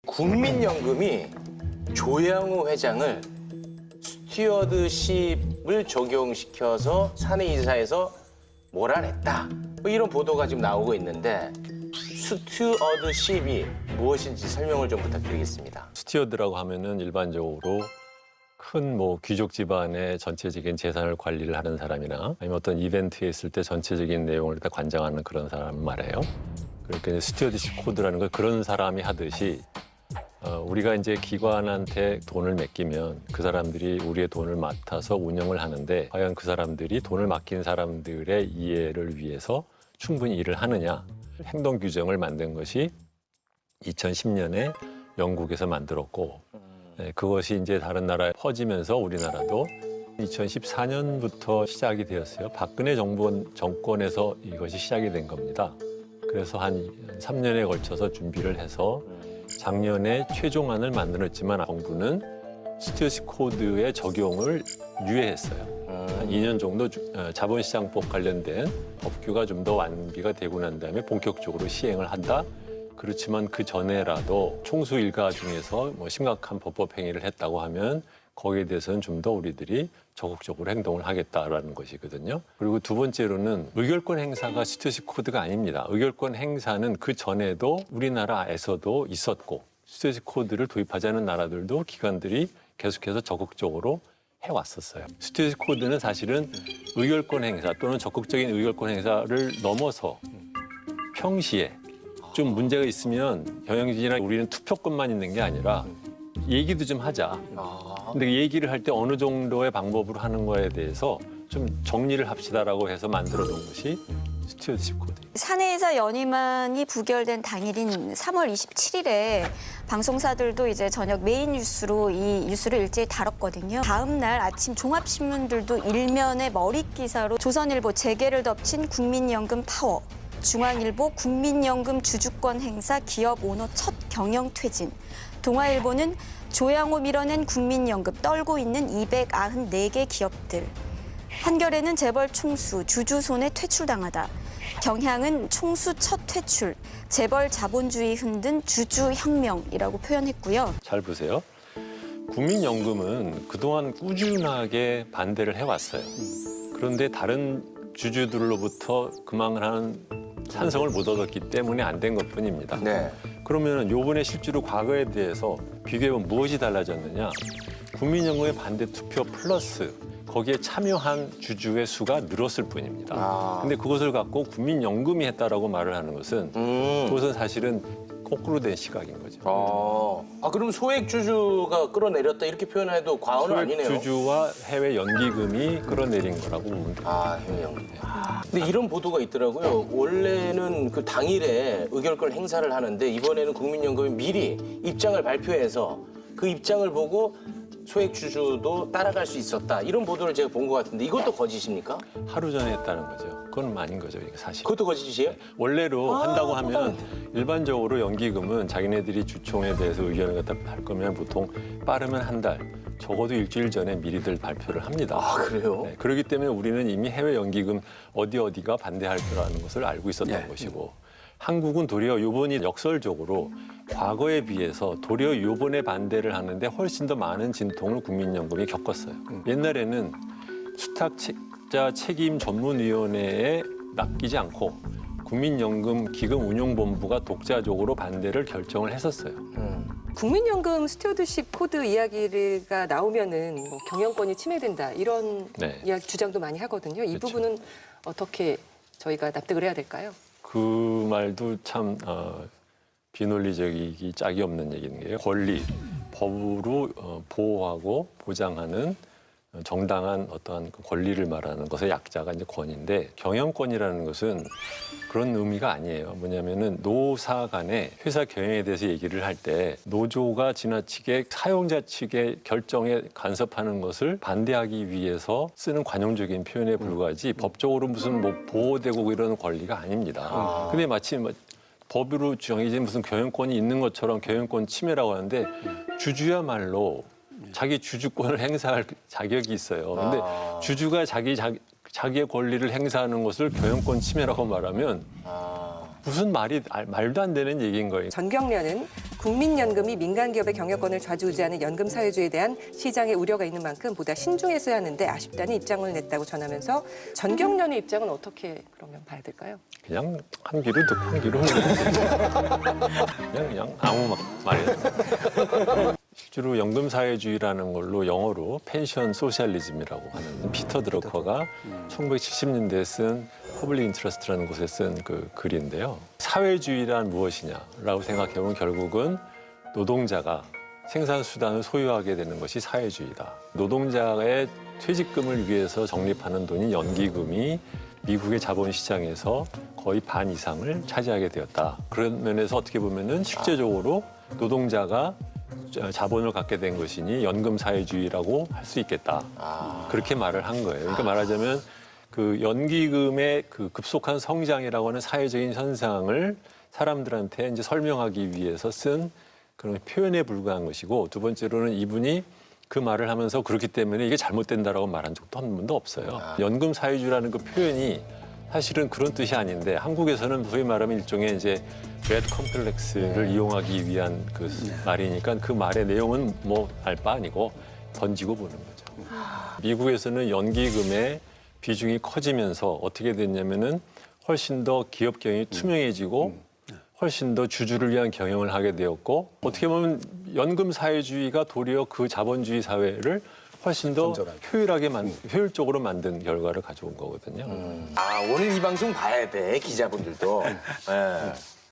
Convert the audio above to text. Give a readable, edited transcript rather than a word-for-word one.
국민연금이 조양호 회장을 스튜어드십을 적용시켜서 사내이사에서 몰아냈다. 뭐 이런 보도가 지금 나오고 있는데 스튜어드십이 무엇인지 설명을 좀 부탁드리겠습니다. 스튜어드라고 하면은 일반적으로 큰 뭐 귀족 집안의 전체적인 재산을 관리를 하는 사람이나 아니면 어떤 이벤트에 있을 때 전체적인 내용을 다 관장하는 그런 사람 말이에요. 그러니까 이제 스튜어드십 코드라는 걸 그런 사람이 하듯이 우리가 이제 기관한테 돈을 맡기면 그 사람들이 우리의 돈을 맡아서 운영을 하는데 과연 그 사람들이 돈을 맡긴 사람들의 이해를 위해서 충분히 일을 하느냐 행동 규정을 만든 것이 2010년에 영국에서 만들었고 그것이 이제 다른 나라에 퍼지면서 우리나라도 2014년부터 시작이 되었어요. 박근혜 정권에서 이것이 시작이 된 겁니다. 그래서 한 3년에 걸쳐서 준비를 해서 작년에 최종안을 만들었지만 정부는 스튜어드십 코드의 적용을 유예했어요. 한 2년 정도 자본시장법 관련된 법규가 좀 더 완비가 되고 난 다음에 본격적으로 시행을 한다. 그렇지만 그 전에라도 총수 일가 중에서 뭐 심각한 법법 행위를 했다고 하면 거기에 대해서는 좀 더 우리들이 적극적으로 행동을 하겠다라는 것이거든요. 그리고 두 번째로는 의결권 행사가 스튜어드십 코드가 아닙니다. 의결권 행사는 그 전에도 우리나라에서도 있었고 스튜어드십 코드를 도입하자는 나라들도 기관들이 계속해서 적극적으로 해왔었어요. 스튜어드십 코드는 사실은 의결권 행사 또는 적극적인 의결권 행사를 넘어서 평시에 좀 문제가 있으면 경영진이나 우리는 투표권만 있는 게 아니라 얘기도 좀 하자. 근데 얘기를 할 때 어느 정도의 방법으로 하는 거에 대해서 좀 정리를 합시다라고 해서 만들어둔 것이 스튜어드십 코드. 사내이사 연임안이 부결된 당일인 3월 27일에 방송사들도 이제 저녁 메인 뉴스로 이 뉴스를 일제히 다뤘거든요. 다음 날 아침 종합신문들도 일면의 머릿 기사로 조선일보 재계를 덮친 국민연금 파워, 중앙일보 국민연금 주주권 행사 기업 오너 첫 경영 퇴진, 동아일보는 조양호 밀어낸 국민연금 떨고 있는 294개 기업들, 한겨레는 재벌 총수 주주 손에 퇴출당하다, 경향은 총수 첫 퇴출, 재벌 자본주의 흔든 주주혁명이라고 표현했고요. 잘 보세요. 국민연금은 그동안 꾸준하게 반대를 해왔어요. 그런데 다른 주주들로부터 그만한 찬성을 못 얻었기 때문에 안 된 것뿐입니다. 네. 그러면 요번에 실제로 과거에 대해서 비교해보면 무엇이 달라졌느냐. 국민연금의 반대 투표 플러스 거기에 참여한 주주의 수가 늘었을 뿐입니다. 근데 그것을 갖고 국민연금이 했다라고 말을 하는 것은 그것은 사실은 거꾸로 된 시각인 거죠. 그럼 소액 주주가 끌어내렸다 이렇게 표현해도 과언은 아니네요. 소액 주주와 해외 연기금이 끌어내린 거라고 보면 됩니다. 해외 연기. 근데 이런 보도가 있더라고요. 원래는 그 당일에 의결권 행사를 하는데 이번에는 국민연금이 미리 입장을 발표해서 그 입장을 보고 소액 주주도 따라갈 수 있었다. 이런 보도를 제가 본 것 같은데 이것도 거짓입니까? 하루 전에 했다는 거죠. 그건 아닌 거죠, 이게 사실. 그것도 거짓이에요? 원래로 한다고 하면 일반적으로 연기금은 자기네들이 주총에 대해서 의견을 갖다 할 거면 보통 빠르면 한 달, 적어도 일주일 전에 미리들 발표를 합니다. 그래요? 네, 그렇기 때문에 우리는 이미 해외 연기금 어디가 반대할 거라는 것을 알고 있었던 것이고 한국은 도리어 요번이 역설적으로 과거에 비해서 도리어 요번에 반대를 하는데 훨씬 더 많은 진통을 국민연금이 겪었어요. 옛날에는 수탁자 책임 전문위원회에 맡기지 않고 국민연금 기금운용본부가 독자적으로 반대를 결정을 했었어요. 국민연금 스튜어드십 코드 이야기가 나오면은 뭐 경영권이 침해된다 이런 이야기 주장도 많이 하거든요. 이 그렇죠. 부분은 어떻게 저희가 납득을 해야 될까요? 그 말도 참 비논리적이기 짝이 없는 얘기인 게요. 권리, 법으로 보호하고 보장하는 정당한 어떠한 권리를 말하는 것의 약자가 이제 권인데 경영권이라는 것은 그런 의미가 아니에요. 뭐냐면은 노사 간에 회사 경영에 대해서 얘기를 할 때 노조가 지나치게 사용자 측의 결정에 간섭하는 것을 반대하기 위해서 쓰는 관용적인 표현에 불과하지 법적으로 무슨 뭐 보호되고 이런 권리가 아닙니다. 근데 마치 법으로 정해진 무슨 경영권이 있는 것처럼 경영권 침해라고 하는데 주주야말로 자기 주주권을 행사할 자격이 있어요. 근데 주주가 자기의 권리를 행사하는 것을 경영권 침해라고 말하면 무슨 말도 안 되는 얘기인 거예요. 전경련은 국민연금이 민간 기업의 경영권을 좌지우지하는 연금 사회주의에 대한 시장의 우려가 있는 만큼 보다 신중했어야 하는데 아쉽다는 입장을 냈다고 전하면서 전경련의 입장은 어떻게 그러면 봐야 될까요? 그냥 한 귀로 듣고 한 귀로 그냥 아무 말이에요. 실제로 연금 사회주의라는 걸로 영어로 펜션 소셜리즘이라고 하는 피터 드러커가 1970년대에 쓴 퍼블릭 인트러스트라는 곳에 쓴 그 글인데요. 사회주의란 무엇이냐라고 생각해보면 결국은 노동자가 생산 수단을 소유하게 되는 것이 사회주의다. 노동자의 퇴직금을 위해서 적립하는 돈인 연기금이 미국의 자본시장에서 거의 반 이상을 차지하게 되었다. 그런 면에서 어떻게 보면은 실제적으로 노동자가 자본을 갖게 된 것이니 연금 사회주의라고 할 수 있겠다. 그렇게 말을 한 거예요. 그러니까 말하자면 그 연기금의 그 급속한 성장이라고 하는 사회적인 현상을 사람들한테 이제 설명하기 위해서 쓴 그런 표현에 불과한 것이고, 두 번째로는 이분이 그 말을 하면서 그렇기 때문에 이게 잘못된다라고 말한 적도 한 번도 없어요. 연금 사회주의라는 그 표현이 사실은 그런 뜻이 아닌데 한국에서는 소위 말하면 일종의 이제 배드 컴플렉스를 이용하기 위한 그 말이니까 그 말의 내용은 뭐 알 바 아니고 던지고 보는 거죠. 미국에서는 연기금의 비중이 커지면서 어떻게 됐냐면은 훨씬 더 기업 경영이 투명해지고 훨씬 더 주주를 위한 경영을 하게 되었고, 어떻게 보면 연금 사회주의가 도리어 그 자본주의 사회를 훨씬 더 효율적으로 만든 결과를 가져온 거거든요. 오늘 이 방송 봐야 돼, 기자분들도. 예.